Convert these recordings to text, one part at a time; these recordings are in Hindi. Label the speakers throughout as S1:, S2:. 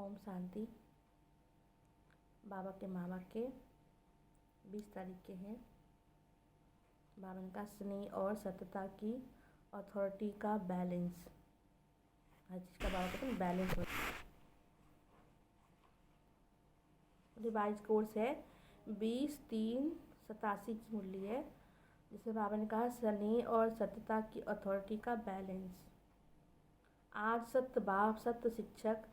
S1: ओम शांति। बाबा के मामा के 20 तारीख के हैं। बाबा का स्नेह और सत्यता की अथॉरिटी का बैलेंस, हर चीज़ का बाबा कहते हैं बैलेंस हो। रिवाइज कोर्स है 20-3-87 की मुरली है, जिसमें बाबा ने कहा स्नेह और सत्यता की अथॉरिटी का बैलेंस। आज सत्य बाप, सत्य शिक्षक,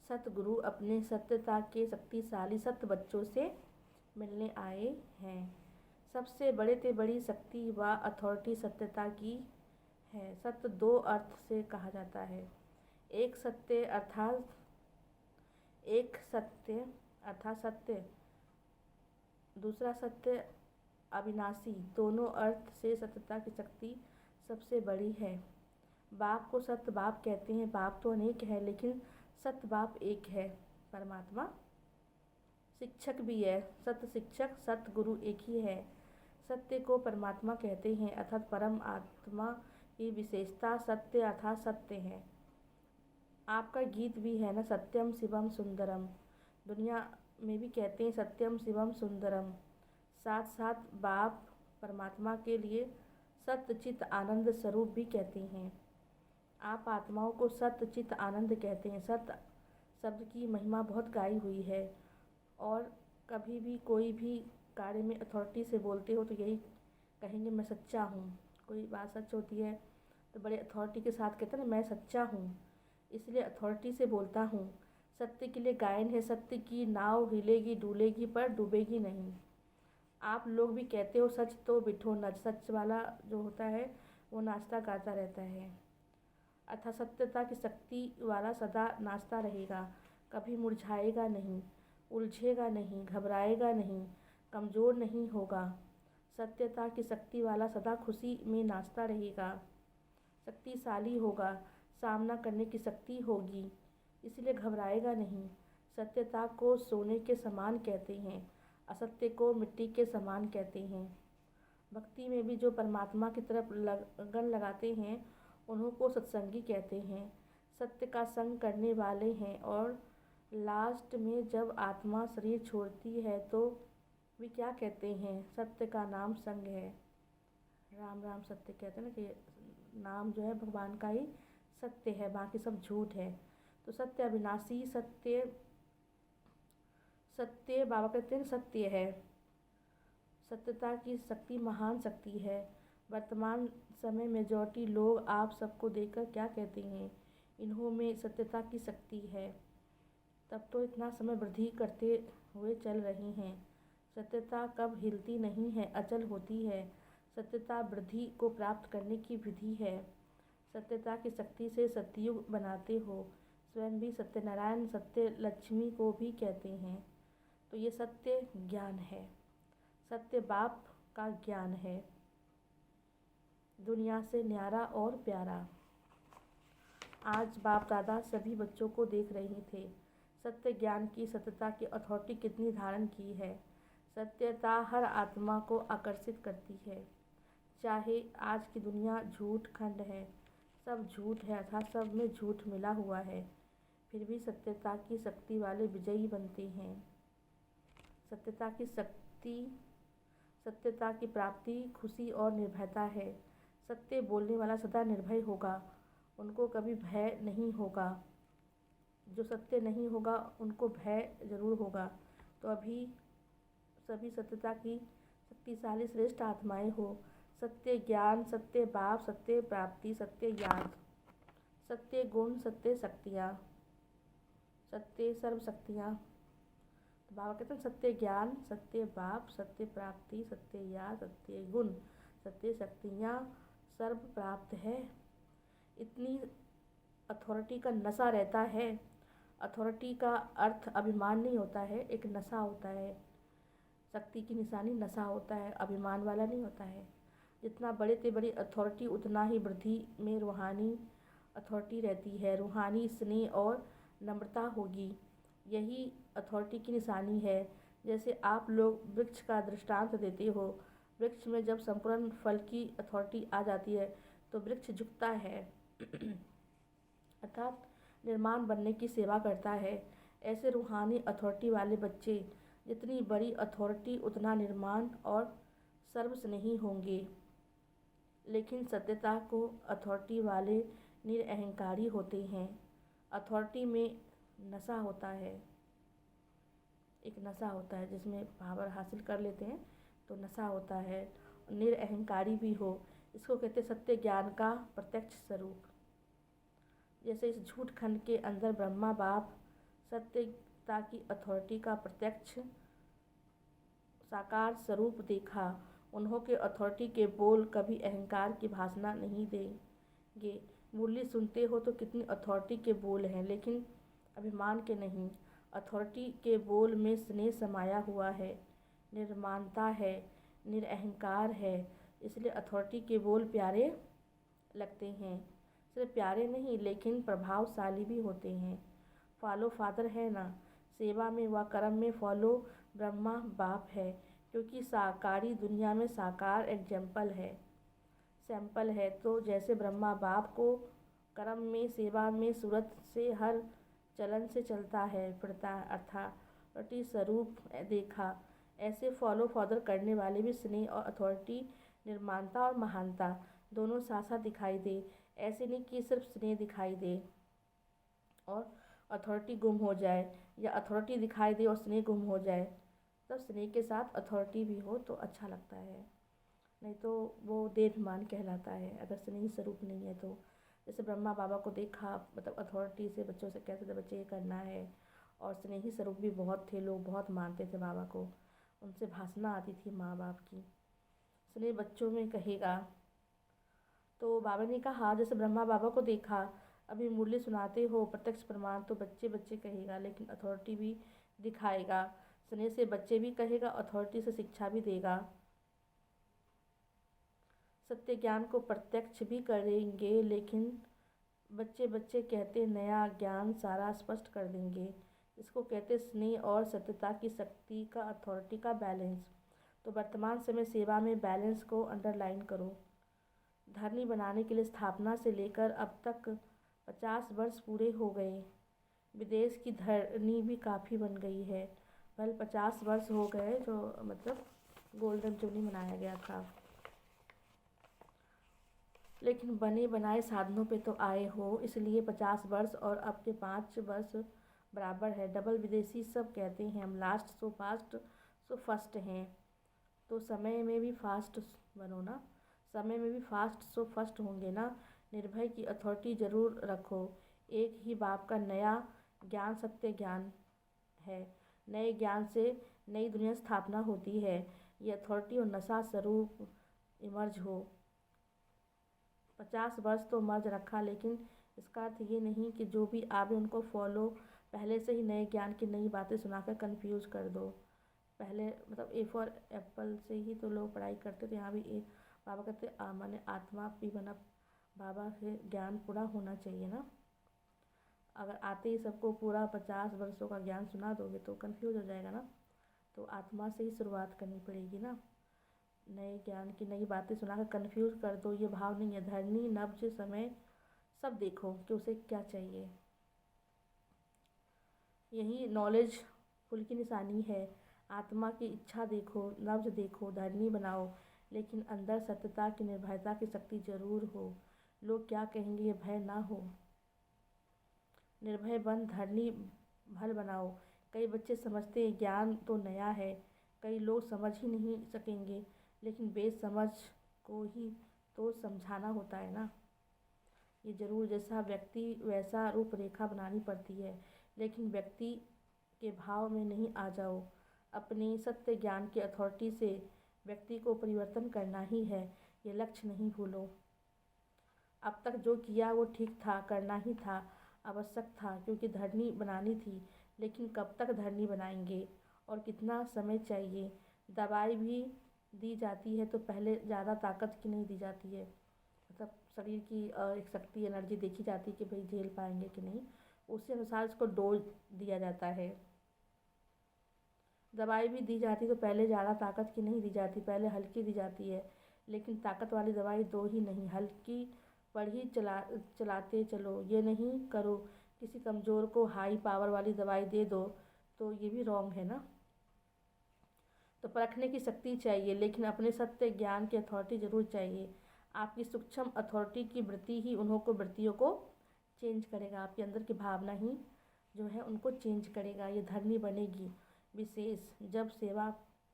S1: सतगुरु अपने सत्यता के शक्तिशाली सत्य बच्चों से मिलने आए हैं। सबसे बड़े से बड़ी शक्ति व अथॉरिटी सत्यता की है। सत्य दो अर्थ से कहा जाता है, एक सत्य अर्थात सत्य, दूसरा सत्य अविनाशी। दोनों अर्थ से सत्यता की शक्ति सबसे बड़ी है। बाप को सत्य बाप कहते हैं। बाप तो अनेक है, लेकिन सत्य बाप एक है, परमात्मा। शिक्षक भी है, सत्य शिक्षक, सत्य गुरु एक ही है। सत्य को परमात्मा कहते हैं, अर्थात परम आत्मा की विशेषता सत्य अर्थात सत्य है। आपका गीत भी है ना, सत्यम शिवम सुंदरम। दुनिया में भी कहते हैं सत्यम शिवम सुंदरम। साथ साथ बाप परमात्मा के लिए सत्य चित्त आनंद स्वरूप भी कहते हैं। आप आत्माओं को सत्य चित्त आनंद कहते हैं। सत्य शब्द की महिमा बहुत गाई हुई है, और कभी भी कोई भी कार्य में अथॉरिटी से बोलते हो तो यही कहेंगे मैं सच्चा हूँ। कोई बात सच होती है तो बड़े अथॉरिटी के साथ कहते हैं ना मैं सच्चा हूँ, इसलिए अथॉरिटी से बोलता हूँ। सत्य के लिए गायन है, सत्य की नाव हिलेगी डुलेगी पर डूबेगी नहीं। आप लोग भी कहते हो सच तो बिठो नच। सच वाला जो होता है वो नाचता गाता रहता है, अर्थात सत्यता की शक्ति वाला सदा नाचता रहेगा, कभी मुरझाएगा नहीं, उलझेगा नहीं, घबराएगा नहीं, कमज़ोर नहीं होगा। सत्यता की शक्ति वाला सदा खुशी में नाचता रहेगा, शक्तिशाली होगा, सामना करने की शक्ति होगी, इसलिए घबराएगा नहीं। सत्यता को सोने के समान कहते हैं, असत्य को मिट्टी के समान कहते हैं। भक्ति में भी जो परमात्मा की तरफ लगन लगाते हैं उन्हों को सत्संगी कहते हैं, सत्य का संग करने वाले हैं। और लास्ट में जब आत्मा शरीर छोड़ती है तो वे क्या कहते हैं, सत्य का नाम संग है। राम राम सत्य कहते हैं ना कि नाम जो है भगवान का ही सत्य है, बाकी सब झूठ है। तो सत्य अविनाशी, सत्य बाबा कहते हैं सत्य है। सत्यता की शक्ति महान शक्ति है। वर्तमान समय मेजॉरिटी लोग आप सबको देखकर क्या कहते हैं, इन्हों में सत्यता की शक्ति है। तब तो इतना समय वृद्धि करते हुए चल रही हैं। सत्यता कब हिलती नहीं है, अचल होती है। सत्यता वृद्धि को प्राप्त करने की विधि है। सत्यता की शक्ति से सतयुग बनाते हो। स्वयं भी सत्यनारायण सत्य लक्ष्मी को भी कहते हैं। तो ये सत्य ज्ञान है, सत्य बाप का ज्ञान है, दुनिया से न्यारा और प्यारा। आज बाप दादा सभी बच्चों को देख रहे थे। सत्य ज्ञान की सत्यता की अथॉरिटी कितनी धारण की है। सत्यता हर आत्मा को आकर्षित करती है। चाहे आज की दुनिया झूठ खंड है, सब झूठ है, अर्थात सब में झूठ मिला हुआ है, फिर भी सत्यता की शक्ति वाले विजयी बनते हैं। सत्यता की शक्ति, सत्यता की प्राप्ति खुशी और निर्भयता है। सत्य बोलने वाला सदा निर्भय होगा, उनको कभी भय नहीं होगा। जो सत्य नहीं होगा उनको भय जरूर होगा। तो अभी सभी सत्यता की शक्तिशाली श्रेष्ठ आत्माएं हो। सत्य ज्ञान, सत्य बाप, सत्य प्राप्ति, सत्य याद, सत्य गुण, सत्य शक्तियाँ, सत्य सर्व शक्तियाँ। तो बाबा कहते हैं सत्य ज्ञान, सत्य बाप, सत्य प्राप्ति, सत्य याद, सत्य गुण, सत्य शक्तियाँ सर्व प्राप्त है। इतनी अथॉरिटी का नशा रहता है। अथॉरिटी का अर्थ अभिमान नहीं होता है, एक नशा होता है। शक्ति की निशानी नशा होता है, अभिमान वाला नहीं होता है। जितना बड़े से बड़ी अथॉरिटी उतना ही वृद्धि में रूहानी अथॉरिटी रहती है। रूहानी स्नेह और नम्रता होगी, यही अथॉरिटी की निशानी है। जैसे आप लोग वृक्ष का दृष्टांत देते हो, वृक्ष में जब संपूर्ण फल की अथॉरिटी आ जाती है तो वृक्ष झुकता है, अर्थात निर्माण बनने की सेवा करता है। ऐसे रूहानी अथॉरिटी वाले बच्चे जितनी बड़ी अथॉरिटी उतना निर्माण और सर्वस्नेही होंगे। लेकिन सत्यता को अथॉरिटी वाले निरअहंकारी होते हैं। अथॉरिटी में नशा होता है, एक नशा होता है जिसमें पावर हासिल कर लेते हैं, तो नशा होता है। निरअहंकारी भी हो, इसको कहते सत्य ज्ञान का प्रत्यक्ष स्वरूप। जैसे इस झूठ खंड के अंदर ब्रह्मा बाप सत्यता की अथॉरिटी का प्रत्यक्ष साकार स्वरूप देखा। उन्हों के अथॉरिटी के बोल कभी अहंकार की भाषा नहीं देंगे। मुरली सुनते हो तो कितनी अथॉरिटी के बोल हैं, लेकिन अभिमान के नहीं। अथॉरिटी के बोल में स्नेह समाया हुआ है, निर्माणता है, निरअहंकार है, इसलिए अथॉरिटी के बोल प्यारे लगते हैं। सिर्फ प्यारे नहीं लेकिन प्रभावशाली भी होते हैं। फॉलो फादर है ना, सेवा में व कर्म में फॉलो ब्रह्मा बाप है, क्योंकि साकारी दुनिया में साकार एग्जाम्पल है, सैंपल है। तो जैसे ब्रह्मा बाप को कर्म में सेवा में सूरत से हर चलन से चलता है फिरता अथॉरिटी स्वरूप देखा, ऐसे फॉलो फादर करने वाले भी स्नेह और अथॉरिटी, निर्माणता और महानता दोनों साथ साथ दिखाई दे। ऐसे नहीं कि सिर्फ स्नेह दिखाई दे और अथॉरिटी गुम हो जाए, या अथॉरिटी दिखाई दे और स्नेह गुम हो जाए। तब स्नेह के साथ अथॉरिटी भी हो तो अच्छा लगता है, नहीं तो वो देहाभिमान कहलाता है अगर स्नेह स्वरूप नहीं है तो। जैसे ब्रह्मा बाबा को देखा, मतलब अथॉरिटी से बच्चों से कहते थे बच्चे ये करना है, और स्नेही स्वरूप भी बहुत थे, लोग बहुत मानते थे बाबा को, उनसे भाषणा आती थी माँ बाप की। स्नेह बच्चों में कहेगा, तो बाबा ने कहा जैसे ब्रह्मा बाबा को देखा, अभी मुरली सुनाते हो प्रत्यक्ष प्रमाण, तो बच्चे बच्चे कहेगा, लेकिन अथॉरिटी भी दिखाएगा। स्नेह से बच्चे भी कहेगा, अथॉरिटी से शिक्षा भी देगा, सत्य ज्ञान को प्रत्यक्ष भी करेंगे, लेकिन बच्चे बच्चे कहते नया ज्ञान सारा स्पष्ट कर देंगे। इसको कहते स्नेह और सत्यता की शक्ति का अथॉरिटी का बैलेंस। तो वर्तमान समय सेवा में बैलेंस को अंडरलाइन करो। धरनी बनाने के लिए स्थापना से लेकर अब तक 50 वर्ष पूरे हो गए। विदेश की धरनी भी काफ़ी बन गई है। कल 50 वर्ष हो गए, जो मतलब गोल्डन जुबली मनाया गया था। लेकिन बने बनाए साधनों पे तो आए हो, इसलिए 50 वर्ष और अब के 5 वर्ष बराबर है। डबल विदेशी सब कहते हैं हम last so fast so first हैं, तो समय में भी फास्ट बनो ना, समय में भी फास्ट सो फर्स्ट होंगे ना। निर्भय की अथॉरिटी ज़रूर रखो। एक ही बाप का नया ज्ञान सत्य ज्ञान है। नए ज्ञान से नई दुनिया स्थापना होती है। ये अथॉरिटी और नशा स्वरूप इमर्ज हो। 50 वर्ष तो मर्ज रखा, लेकिन इसका अर्थ ये नहीं कि जो भी आवे उनको फॉलो पहले से ही नए ज्ञान की नई बातें सुनाकर कंफ्यूज कर दो। पहले मतलब ए फॉर एप्पल से ही तो लोग पढ़ाई करते थे, यहाँ भी ए बाबा कहते माने आत्मा भी बना, बाबा से ज्ञान पूरा होना चाहिए ना। अगर आते ही सबको पूरा 50 वर्षों का ज्ञान सुना दोगे तो कंफ्यूज हो जाएगा ना। तो आत्मा से ही शुरुआत करनी पड़ेगी ना। नए ज्ञान की नई बातें सुनाकर कंफ्यूज कर दो, ये भाव नहीं है। धरनी नब्ज समय सब देखो कि उसे क्या चाहिए, यही नॉलेज फुल की निशानी है। आत्मा की इच्छा देखो, नब्ज देखो, धरनी बनाओ, लेकिन अंदर सत्यता की निर्भयता की शक्ति जरूर हो। लोग क्या कहेंगे ये भय ना हो। निर्भय बन धरनी भल बनाओ। कई बच्चे समझते हैं ज्ञान तो नया है, कई लोग समझ ही नहीं सकेंगे, लेकिन बेसमझ को ही तो समझाना होता है ना। ये ज़रूर जैसा व्यक्ति वैसा रूपरेखा बनानी पड़ती है, लेकिन व्यक्ति के भाव में नहीं आ जाओ। अपने सत्य ज्ञान की अथॉरिटी से व्यक्ति को परिवर्तन करना ही है, ये लक्ष्य नहीं भूलो। अब तक जो किया वो ठीक था, करना ही था, आवश्यक था, क्योंकि धरनी बनानी थी। लेकिन कब तक धरनी बनाएंगे और कितना समय चाहिए। दवाई भी दी जाती है तो पहले ज़्यादा ताकत की नहीं दी जाती है, मतलब शरीर की एक शक्ति एनर्जी देखी जाती है कि भाई झेल पाएंगे कि नहीं, उसी अनुसार इसको डोज दिया जाता है। दवाई भी दी जाती तो पहले ज़्यादा ताकत की नहीं दी जाती, पहले हल्की दी जाती है। लेकिन ताकत वाली दवाई दो ही नहीं, हल्की पर ही चलाते चलो। ये नहीं करो किसी कमज़ोर को हाई पावर वाली दवाई दे दो तो ये भी रॉन्ग है ना। तो परखने की शक्ति चाहिए, लेकिन अपने सत्य ज्ञान की अथॉरिटी ज़रूर चाहिए। आपकी सूक्ष्म अथॉरिटी की वृत्ति ही वृत्तियों को चेंज करेगा। आपके अंदर की भावना ही जो है उनको चेंज करेगा। ये धरनी बनेगी विशेष। जब सेवा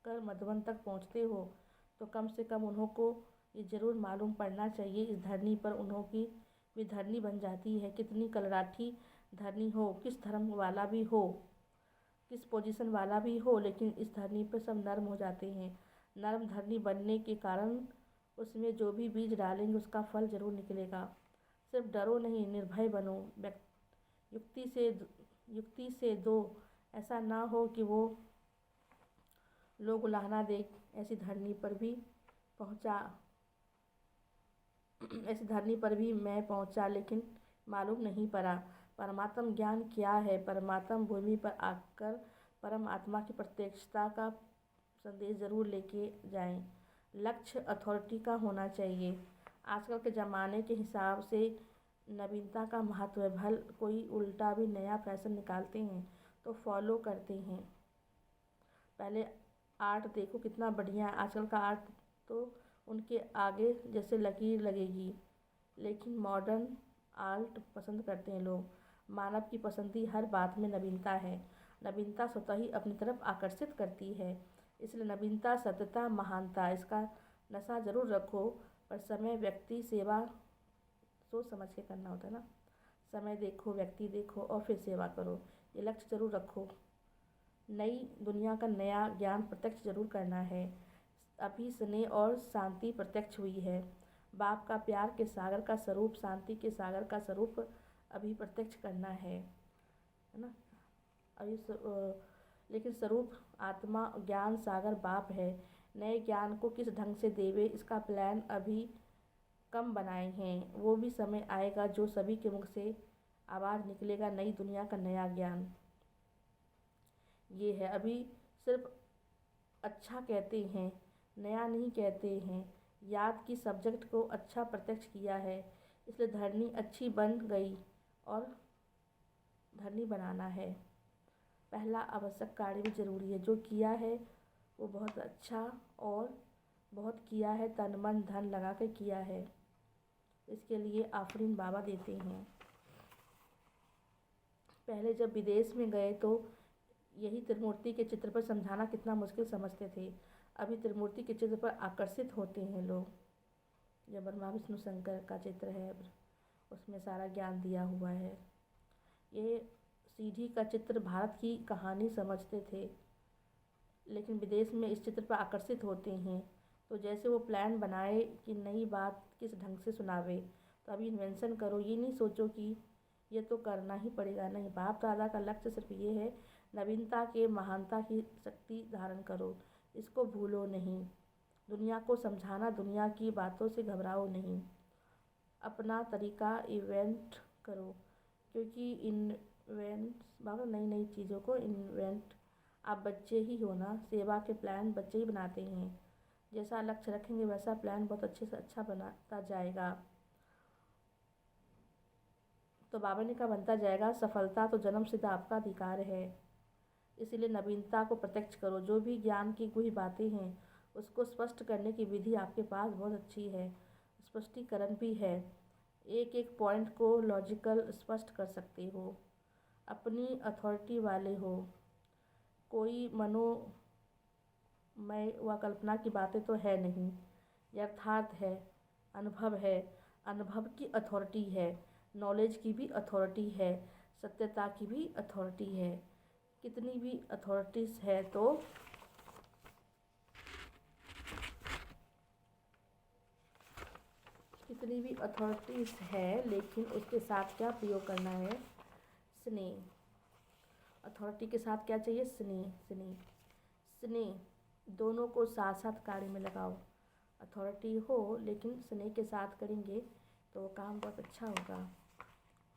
S1: कर मधुबन तक पहुँचते हो तो कम से कम उन्हों को ये ज़रूर मालूम पड़ना चाहिए, इस धरनी पर उन्हों की भी धरनी बन जाती है। कितनी कलराठी धरनी हो, किस धर्म वाला भी हो, किस पोजीशन वाला भी हो, लेकिन इस धरनी पर सब नर्म हो जाते हैं। नर्म धरनी बनने के कारण उसमें जो भी बीज डालेंगे उसका फल ज़रूर निकलेगा। सिर्फ डरो नहीं, निर्भय बनो। युक्ति से दो, ऐसा ना हो कि वो लोग उलाहना दे। ऐसी धरनी पर भी पहुंचा ऐसी धरनी पर भी मैं पहुंचा, लेकिन मालूम नहीं पड़ा परमात्म ज्ञान क्या है। परमात्म भूमि पर आकर परम आत्मा की प्रत्यक्षता का संदेश ज़रूर लेके जाएं। लक्ष्य अथॉरिटी का होना चाहिए। आजकल के ज़माने के हिसाब से नवीनता का महत्व है। भल कोई उल्टा भी नया फैशन निकालते हैं तो फॉलो करते हैं। पहले आर्ट देखो कितना बढ़िया है, आजकल का आर्ट तो उनके आगे जैसे लकीर लगेगी। लेकिन मॉडर्न आर्ट पसंद करते हैं लोग। मानव की पसंदी हर बात में नवीनता है। नवीनता स्वतः ही अपनी तरफ आकर्षित करती है। इसलिए नवीनता, सत्यता, महानता, इसका नशा ज़रूर रखो, पर समय, व्यक्ति, सेवा सोच समझ के करना होता है ना। समय देखो, व्यक्ति देखो और फिर सेवा करो, ये लक्ष्य ज़रूर रखो। नई दुनिया का नया ज्ञान प्रत्यक्ष ज़रूर करना है। अभी स्नेह और शांति प्रत्यक्ष हुई है। बाप का प्यार के सागर का स्वरूप, शांति के सागर का स्वरूप अभी प्रत्यक्ष करना है ना। अभी लेकिन स्वरूप आत्मा ज्ञान सागर बाप है। नए ज्ञान को किस ढंग से देवे, इसका प्लान अभी कम बनाए हैं। वो भी समय आएगा जो सभी के मुख से आवाज़ निकलेगा, नई दुनिया का नया ज्ञान ये है। अभी सिर्फ अच्छा कहते हैं, नया नहीं कहते हैं। याद की सब्जेक्ट को अच्छा प्रत्यक्ष किया है, इसलिए धरनी अच्छी बन गई और धरनी बनाना है। पहला आवश्यक कार्य भी ज़रूरी है। जो किया है वो बहुत अच्छा और बहुत किया है, तन मन धन लगा के किया है, इसके लिए आफरीन बाबा देते हैं। पहले जब विदेश में गए तो यही त्रिमूर्ति के चित्र पर समझाना कितना मुश्किल समझते थे। अभी त्रिमूर्ति के चित्र पर आकर्षित होते हैं लोग। जब ब्रह्मा विष्णु शंकर का चित्र है उसमें सारा ज्ञान दिया हुआ है। ये सीढ़ी का चित्र भारत की कहानी समझते थे, लेकिन विदेश में इस चित्र पर आकर्षित होते हैं। तो जैसे वो प्लान बनाए कि नई बात किस ढंग से सुनावे, तो अभी इन्वेंशन करो। ये नहीं सोचो कि ये तो करना ही पड़ेगा, नहीं। बाप दादा का लक्ष्य सिर्फ ये है, नवीनता के महानता की शक्ति धारण करो, इसको भूलो नहीं। दुनिया को समझाना, दुनिया की बातों से घबराओ नहीं। अपना तरीका इन्वेंट करो, क्योंकि बाबा नई नई चीज़ों को इन्वेंट आप बच्चे ही हो ना। सेवा के प्लान बच्चे ही बनाते हैं। जैसा लक्ष्य रखेंगे वैसा प्लान बहुत अच्छे से अच्छा बनाता जाएगा। तो बाबा ने कहा बनता जाएगा। सफलता तो जन्म सिद्ध आपका अधिकार है, इसीलिए नवीनता को प्रत्यक्ष करो। जो भी ज्ञान की कोई बातें हैं उसको स्पष्ट करने की विधि आपके पास बहुत अच्छी है, स्पष्टीकरण भी है। एक एक पॉइंट को लॉजिकल स्पष्ट कर सकते हो, अपनी अथॉरिटी वाले हो। कोई मनोमय व कल्पना की बातें तो है नहीं, यथार्थ है, अनुभव है। अनुभव की अथॉरिटी है, नॉलेज की भी अथॉरिटी है, सत्यता की भी अथॉरिटी है। कितनी भी अथॉरिटीज़ है तो लेकिन उसके साथ क्या प्रयोग करना है? स्नेह। अथॉरिटी के साथ क्या चाहिए? स्नेह दोनों को साथ साथ कार्य में लगाओ। अथॉरिटी हो लेकिन स्नेह के साथ करेंगे तो वो काम बहुत अच्छा होगा,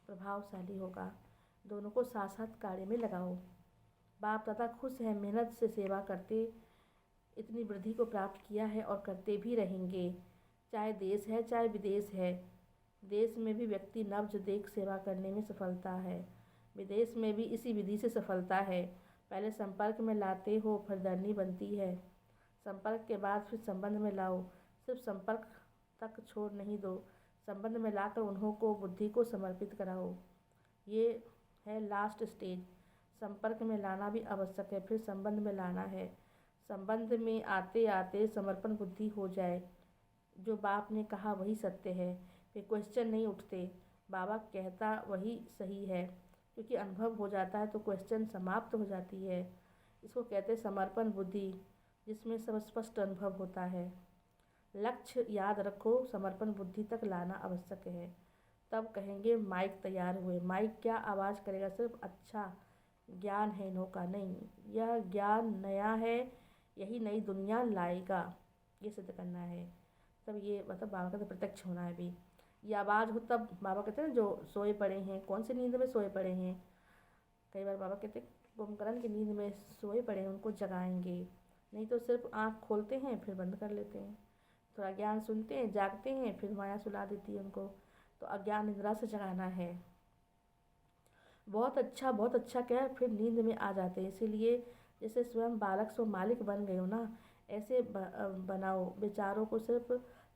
S1: प्रभावशाली होगा। दोनों को साथ साथ कार्य में लगाओ। बाप दादा खुश है, मेहनत से सेवा करते इतनी वृद्धि को प्राप्त किया है और करते भी रहेंगे। चाहे देश है चाहे विदेश है, देश में भी व्यक्ति नब्ज देख सेवा करने में सफलता है। विदेश में भी इसी विधि से सफलता है। पहले संपर्क में लाते हो, फिर धरनी बनती है। संपर्क के बाद फिर संबंध में लाओ, सिर्फ संपर्क तक छोड़ नहीं दो, संबंध में लाकर उन्हों को बुद्धि को समर्पित कराओ। ये है लास्ट स्टेज। संपर्क में लाना भी आवश्यक है, फिर संबंध में लाना है। संबंध में आते आते समर्पण बुद्धि हो जाए, जो बाप ने कहा वही सत्य है, फिर क्वेश्चन नहीं उठते, बाबा कहता वही सही है, क्योंकि अनुभव हो जाता है तो क्वेश्चन समाप्त हो जाती है। इसको कहते हैं समर्पण बुद्धि, जिसमें सब स्पष्ट अनुभव होता है। लक्ष्य याद रखो, समर्पण बुद्धि तक लाना आवश्यक है। तब कहेंगे माइक तैयार हुए। माइक क्या आवाज़ करेगा? सिर्फ अच्छा ज्ञान है इन्हों का, नहीं, यह ज्ञान नया है, यही नई दुनिया लाएगा, ये सिद्ध करना है। तब ये मतलब बाबा का तो प्रत्यक्ष होना है। अभी ये आवाज़ हो तब बाबा कहते हैं जो सोए पड़े हैं, कौन सी नींद में सोए पड़े हैं, कई बार बाबा कहते हैं कुंभकर्ण की नींद में सोए पड़े हैं, उनको जगाएंगे। नहीं तो सिर्फ आँख खोलते हैं फिर बंद कर लेते हैं, थोड़ा ज्ञान सुनते हैं, जागते हैं, फिर माया सुला देती है उनको। तो अज्ञान निद्रा से जगाना है। बहुत अच्छा क्या, फिर नींद में आ जाते हैं। इसीलिए जैसे स्वयं बालक सो मालिक बन गए हो ना, ऐसे बनाओ विचारों को। सिर्फ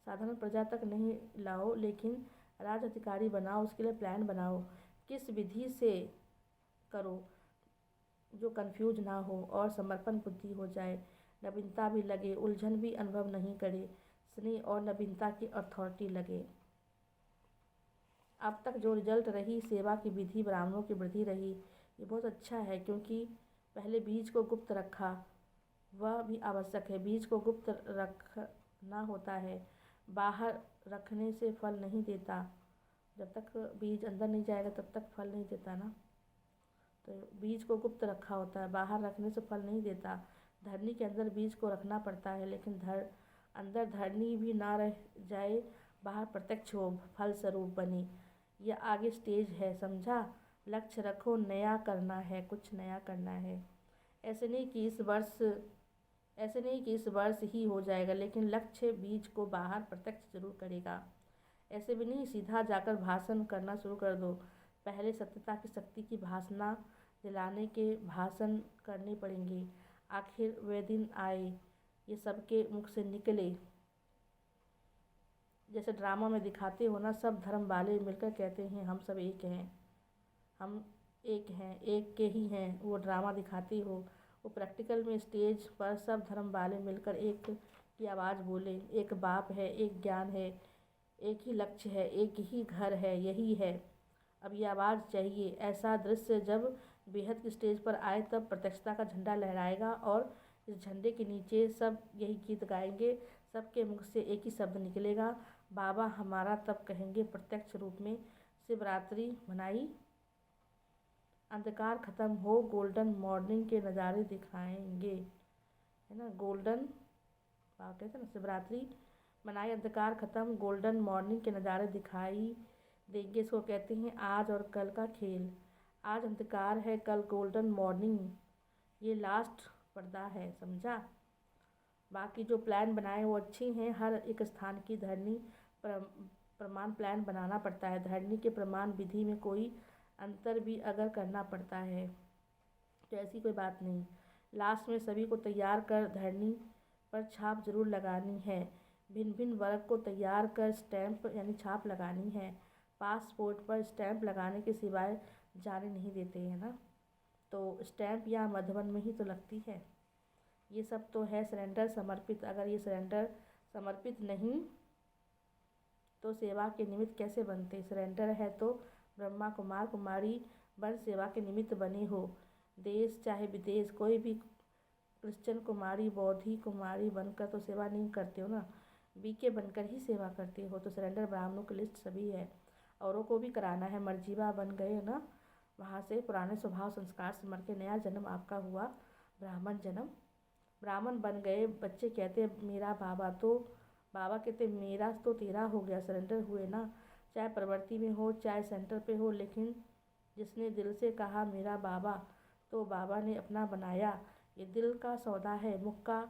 S1: साधारण प्रजा तक नहीं लाओ, लेकिन राज अधिकारी बनाओ। उसके लिए प्लान बनाओ, किस विधि से करो जो कंफ्यूज ना हो और समर्पण बुद्धि हो जाए, नवीनता भी लगे, उलझन भी अनुभव नहीं करे, स्नेह और नवीनता की अथॉरिटी लगे। अब तक जो रिजल्ट रही, सेवा की विधि, ब्राह्मणों की वृद्धि रही, ये बहुत अच्छा है, क्योंकि पहले बीज को गुप्त रखा, वह भी आवश्यक है। बीज को गुप्त रखना होता है, बाहर रखने से फल नहीं देता। जब तक बीज अंदर नहीं जाएगा तब तक फल नहीं देता ना। तो बीज को गुप्त रखा होता है, बाहर रखने से फल नहीं देता। धरनी के अंदर बीज को रखना पड़ता है, लेकिन अंदर धरनी भी ना रह जाए, बाहर प्रत्यक्ष हो, फल स्वरूप बने। यह आगे स्टेज है, समझा? लक्ष्य रखो, नया करना है, कुछ नया करना है। ऐसे नहीं कि इस वर्ष ही हो जाएगा, लेकिन लक्ष्य बीज को बाहर प्रत्यक्ष जरूर करेगा। ऐसे भी नहीं सीधा जाकर भाषण करना शुरू कर दो। पहले सत्यता की शक्ति की भाषणा दिलाने के भाषण करने पड़ेंगे। आखिर वे दिन आए, ये सबके मुख से निकले। जैसे ड्रामा में दिखाते हो ना, सब धर्म वाले मिलकर कहते हैं हम सब एक हैं, हम एक हैं, एक के ही हैं। वो ड्रामा दिखाते हो, वो प्रैक्टिकल में स्टेज पर सब धर्म वाले मिलकर एक की आवाज़ बोले, एक बाप है, एक ज्ञान है, एक ही लक्ष्य है, एक ही घर है, यही है। अब ये आवाज़ चाहिए। ऐसा दृश्य जब बेहद की स्टेज पर आए, तब प्रत्यक्षता का झंडा लहराएगा और इस झंडे के नीचे सब यही गीत गाएंगे। सबके मुख से एक ही शब्द निकलेगा, बाबा हमारा। तब कहेंगे प्रत्यक्ष रूप में शिवरात्रि मनाई, अंधकार खत्म हो, गोल्डन मॉर्निंग के नज़ारे दिखाएंगे, है ना। गोल्डन बाबा कहते हैं ना, शिवरात्रि मनाई, अंधकार खत्म, गोल्डन मॉर्निंग के नज़ारे दिखाई देंगे। इसको कहते हैं आज और कल का खेल। आज अंधकार है, कल गोल्डन मॉर्निंग। ये लास्ट पर्दा है, समझा? बाकी जो प्लान बनाए वो अच्छे हैं। हर एक स्थान की धरनी प्रमाण प्लान बनाना पड़ता है। धरनी के प्रमाण विधि में कोई अंतर भी अगर करना पड़ता है तो ऐसी कोई बात नहीं। लास्ट में सभी को तैयार कर धरनी पर छाप जरूर लगानी है। भिन्न भिन्न वर्ग को तैयार कर स्टैंप यानी छाप लगानी है। पासपोर्ट पर स्टैंप लगाने के सिवाय जाने नहीं देते हैं ना, तो स्टैंप या मधुबन में ही तो लगती है। ये सब तो है सरेंडर, समर्पित। अगर ये सरेंडर समर्पित नहीं तो सेवा के निमित्त कैसे बनते? सरेंडर है तो ब्रह्मा कुमार कुमारी बन सेवा के निमित्त बने हो। देश चाहे विदेश, कोई भी क्रिश्चियन कुमारी, बौद्धी कुमारी बनकर तो सेवा नहीं करते हो ना, बीके बनकर ही सेवा करते हो। तो सरेंडर ब्राह्मणों की लिस्ट सभी है, औरों को भी कराना है। मर्जीवा बन गए ना, वहाँ से पुराने स्वभाव संस्कार से मर के नया जन्म आपका हुआ, ब्राह्मण जन्म। ब्राह्मण बन गए, बच्चे कहते मेरा बाबा, तो बाबा कहते मेरा तो तेरा हो गया, सरेंडर हुए ना। चाहे प्रवृत्ति में हो चाहे सेंटर पे हो, लेकिन जिसने दिल से कहा मेरा बाबा, तो बाबा ने अपना बनाया। ये दिल का सौदा है, मुख का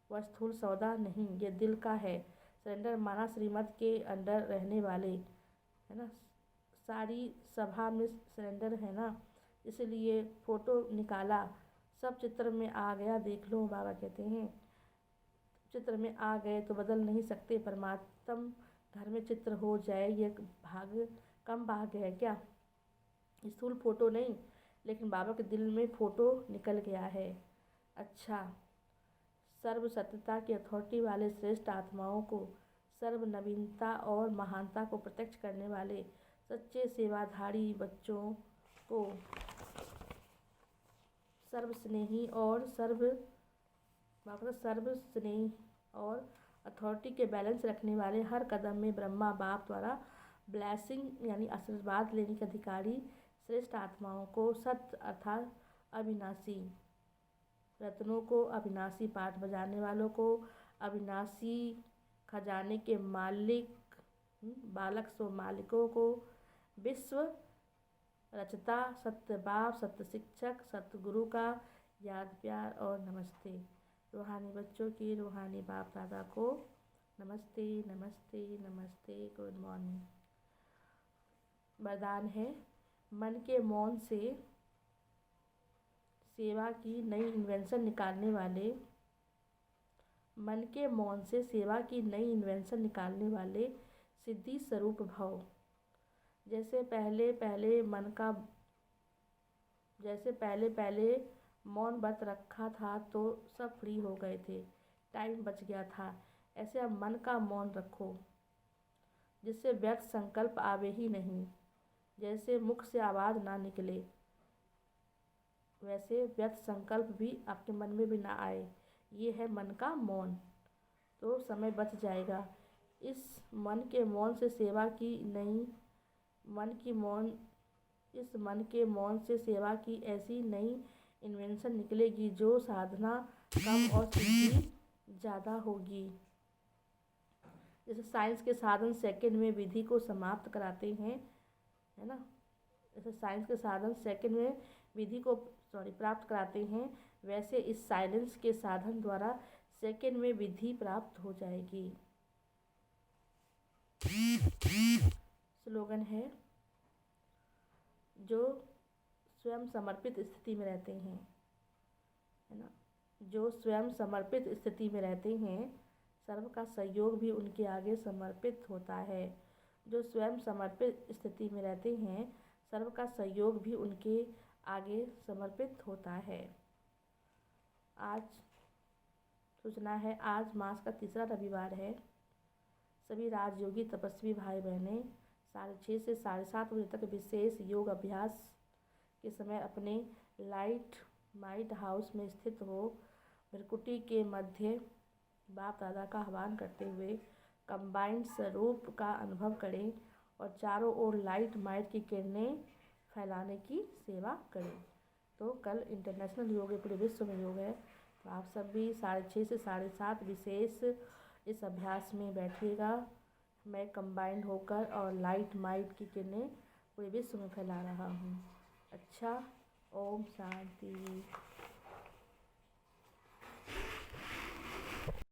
S1: व स्थूल सौदा नहीं, ये दिल का है। सरेंडर माना श्रीमत के अंडर रहने वाले, है ना। सारी सभा में सरेंडर है ना, इसलिए फ़ोटो निकाला, सब चित्र में आ गया देख लो। बाबा कहते हैं चित्र में आ गए तो बदल नहीं सकते, परमात्म घर में चित्र हो जाए ये भाग कम भाग्य है क्या। स्थूल फोटो नहीं, लेकिन बाबा के दिल में फ़ोटो निकल गया है। अच्छा, सर्व सत्यता की अथॉरिटी वाले श्रेष्ठ आत्माओं को, सर्व नवीनता और महानता को प्रत्यक्ष करने वाले सच्चे सेवाधारी बच्चों को, सर्वस्नेही और अथॉरिटी के बैलेंस रखने वाले, हर कदम में ब्रह्मा बाप द्वारा ब्लेसिंग यानी आशीर्वाद लेने के अधिकारी श्रेष्ठ आत्माओं को, सत्य अर्थात अविनाशी रत्नों को, अविनाशी पाठ बजाने वालों को, अविनाशी खजाने के मालिक बालक सो मालिकों को, विश्व रचता सत्य बाप, सत्य शिक्षक, सत्य गुरु का याद प्यार और नमस्ते। रूहानी बच्चों की रूहानी बाप दादा को नमस्ते नमस्ते नमस्ते, गुड मॉर्निंग। वरदान है, मन के मौन से सेवा की नई इन्वेंशन निकालने वाले, मन के मौन से सेवा की नई इन्वेंशन निकालने वाले सिद्धि स्वरूप भव। जैसे पहले पहले मौन व्रत रखा था तो सब फ्री हो गए थे, टाइम बच गया था। ऐसे अब मन का मौन रखो जिससे व्यर्थ संकल्प आवे ही नहीं। जैसे मुख से आवाज़ ना निकले वैसे व्यर्थ संकल्प भी आपके मन में भी ना आए। ये है मन का मौन, तो समय बच जाएगा। इस मन के मौन से सेवा की नई इस मन के मौन से सेवा की ऐसी नई इन्वेंशन निकलेगी जो साधना कम और सिद्धि ज़्यादा होगी। जैसे साइंस के साधन सेकंड में विधि को समाप्त कराते हैं, है ना। जैसे साइंस के साधन सेकंड में विधि को प्राप्त कराते हैं, वैसे इस साइलेंस के साधन द्वारा सेकंड में विधि प्राप्त हो जाएगी। स्लोगन है, जो स्वयं समर्पित स्थिति में रहते हैं, है ना, जो स्वयं समर्पित स्थिति में रहते हैं, सर्व का सहयोग भी उनके आगे समर्पित होता है। जो स्वयं समर्पित स्थिति में रहते हैं, सर्व का सहयोग भी उनके आगे समर्पित होता है। आज सूचना है, आज मास का तीसरा रविवार है। सभी राजयोगी तपस्वी भाई बहनें 6:30 से 7:30 बजे तक विशेष योग अभ्यास के समय अपने माइट हाउस में स्थित हो भ्रकुटी के मध्य बाप दादा का आह्वान करते हुए कंबाइंड स्वरूप का अनुभव करें और चारों ओर लाइट माइट की किरणें फैलाने की सेवा करें। तो कल इंटरनेशनल योग है, पूरे विश्व में योग है, तो आप सब भी 6:30 से 7:30 विशेष इस अभ्यास में बैठिएगा। मैं कंबाइंड होकर और लाइट माइट की किरणें पूरे विश्व में फैला रहा हूँ। अच्छा, ओम शांति।